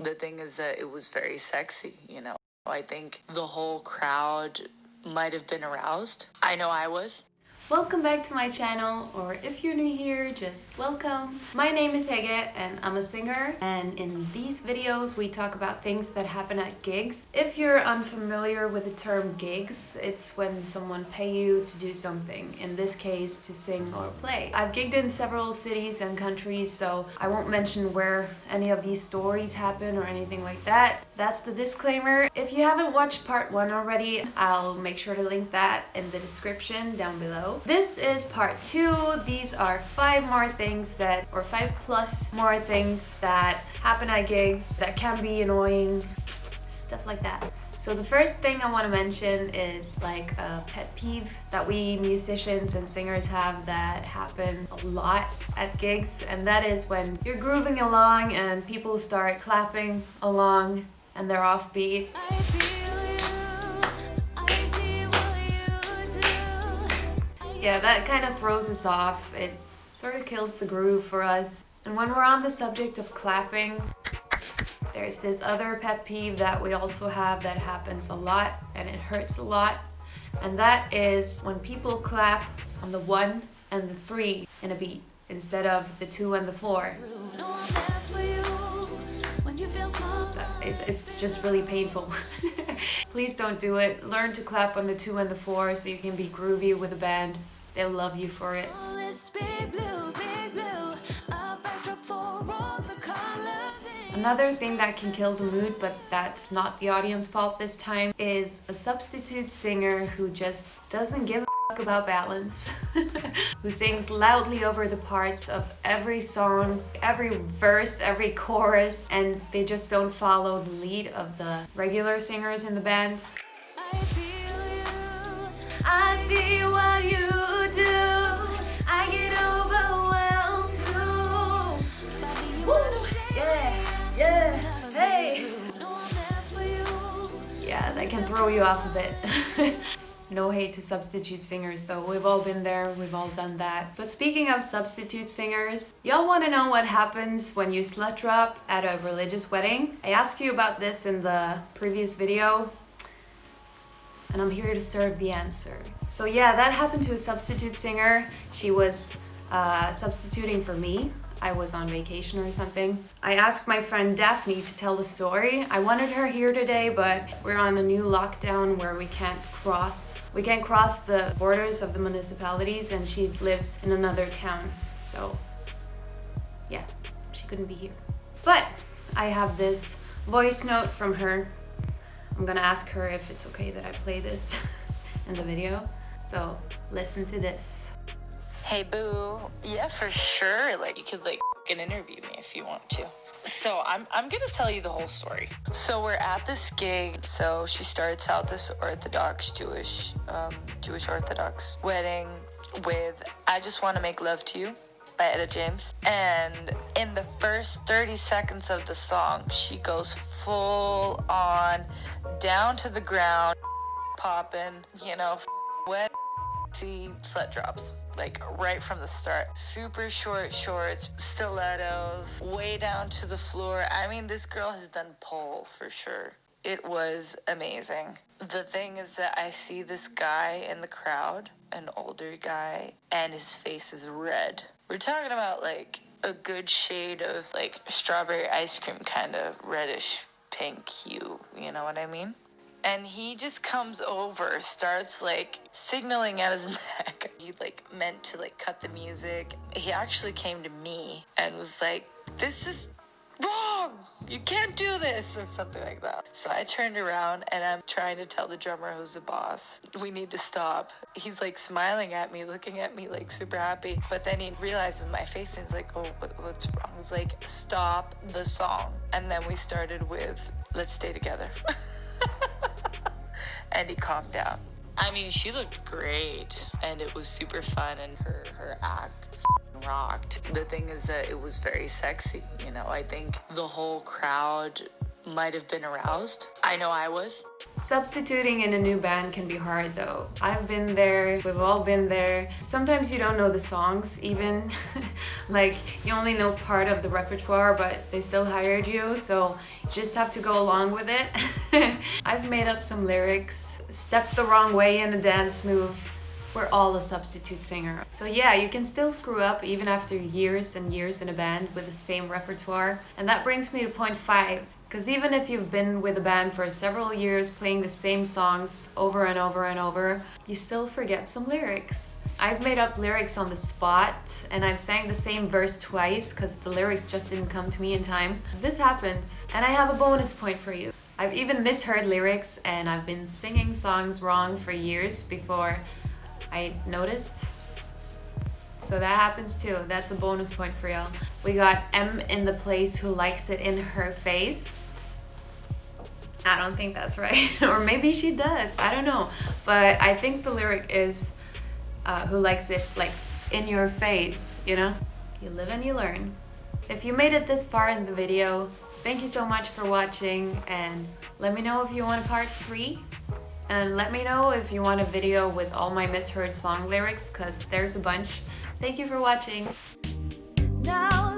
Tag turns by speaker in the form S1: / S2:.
S1: The thing is that it was very sexy, you know. I think the whole crowd might have been aroused. I know I was.
S2: Welcome back to my channel, or if you're new here, just welcome. My name is Hege and I'm a singer, and in these videos we talk about things that happen at gigs. If you're unfamiliar with the term gigs, it's when someone pay you to do something, in this case to sing or play. I've gigged in several cities and countries, so I won't mention where any of these stories happen or anything like that. That's the disclaimer. If you haven't watched part 1 already, I'll make sure to link that in the description down below. This is part 2. These are 5 more things that, or 5 plus more things that happen at gigs that can be annoying, stuff like that. So the first thing I want to mention is like a pet peeve that we musicians and singers have that happen a lot at gigs, and that is when you're grooving along and people start clapping along and they're offbeat. Yeah, that kind of throws us off. It sort of kills the groove for us. And when we're on the subject of clapping, there's this other pet peeve that we also have that happens a lot and it hurts a lot. And that is when people clap on the 1 and the 3 in a beat instead of the 2 and the 4. It's just really painful. Please don't do it. Learn to clap on the 2 and the 4 so you can be groovy with the band. They'll love you for it. Another thing that can kill the mood, but that's not the audience fault this time, is a substitute singer who just doesn't give a fuck about balance. Who sings loudly over the parts of every song, every verse, every chorus, and they just don't follow the lead of the regular singers in the band. I see what you do. I get overwhelmed too. Woo. Yeah, hey. Yeah, that can throw you off a bit. No hate to substitute singers though, we've all been there, we've all done that. But speaking of substitute singers, y'all want to know what happens when you slut drop at a religious wedding? I asked you about this in the previous video, and I'm here to serve the answer. So yeah, that happened to a substitute singer. She was substituting for me. I was on vacation or something. I asked my friend Daphne to tell the story. I wanted her here today, but we're on a new lockdown where we can't cross the borders of the municipalities, and she lives in another town. So yeah, she couldn't be here. But I have this voice note from her. I'm gonna ask her if it's okay that I play this in the video. So listen to this.
S1: Hey boo. Yeah, for sure. Like, you could like interview me if you want to. So I'm gonna tell you the whole story. So we're at this gig. So she starts out this Orthodox Jewish Orthodox wedding with "I Just Want to Make Love to You" by Etta James. And in the first 30 seconds of the song, she goes full on down to the ground, popping, you know, wet, slut drops. Like right from the start. Super short shorts, stilettos, way down to the floor. I mean, this girl has done pole for sure. It was amazing. The thing is that I see this guy in the crowd, an older guy, and his face is red. We're talking about like a good shade of like strawberry ice cream, kind of reddish pink hue, you know what I mean? And he just comes over, starts like signaling at his neck. He like meant to like cut the music. He actually came to me and was like, "This is wrong. You can't do this," or something like that. So I turned around and I'm trying to tell the drummer, who's the boss, we need to stop. He's like smiling at me, looking at me like super happy. But then he realizes my face and he's like, "Oh, what's wrong?" I was like, "Stop the song." And then we started with "Let's Stay Together." And he calmed down. I mean, she looked great and it was super fun, and her act rocked. The thing is that it was very sexy, you know. I think the whole crowd might have been aroused. I know I was.
S2: Substituting in a new band can be hard though. I've been there, we've all been there. Sometimes you don't know the songs even. Like you only know part of the repertoire, but they still hired you, so you just have to go along with it. I've made up some lyrics, stepped the wrong way in a dance move. We're all a substitute singer. So yeah, you can still screw up even after years and years in a band with the same repertoire. And that brings me to point 5. Because even if you've been with a band for several years playing the same songs over and over and over, you still forget some lyrics. I've made up lyrics on the spot and I've sang the same verse twice because the lyrics just didn't come to me in time. This happens, and I have a bonus point for you. I've even misheard lyrics and I've been singing songs wrong for years before I noticed. So that happens too. That's a bonus point for y'all. We got M in the place who likes it in her face. I don't think that's right. Or maybe she does. I don't know. But I think the lyric is who likes it like in your face, you know? You live and you learn. If you made it this far in the video, thank you so much for watching, and let me know if you want a part 3. And let me know if you want a video with all my misheard song lyrics, because there's a bunch. Thank you for watching.
S3: Now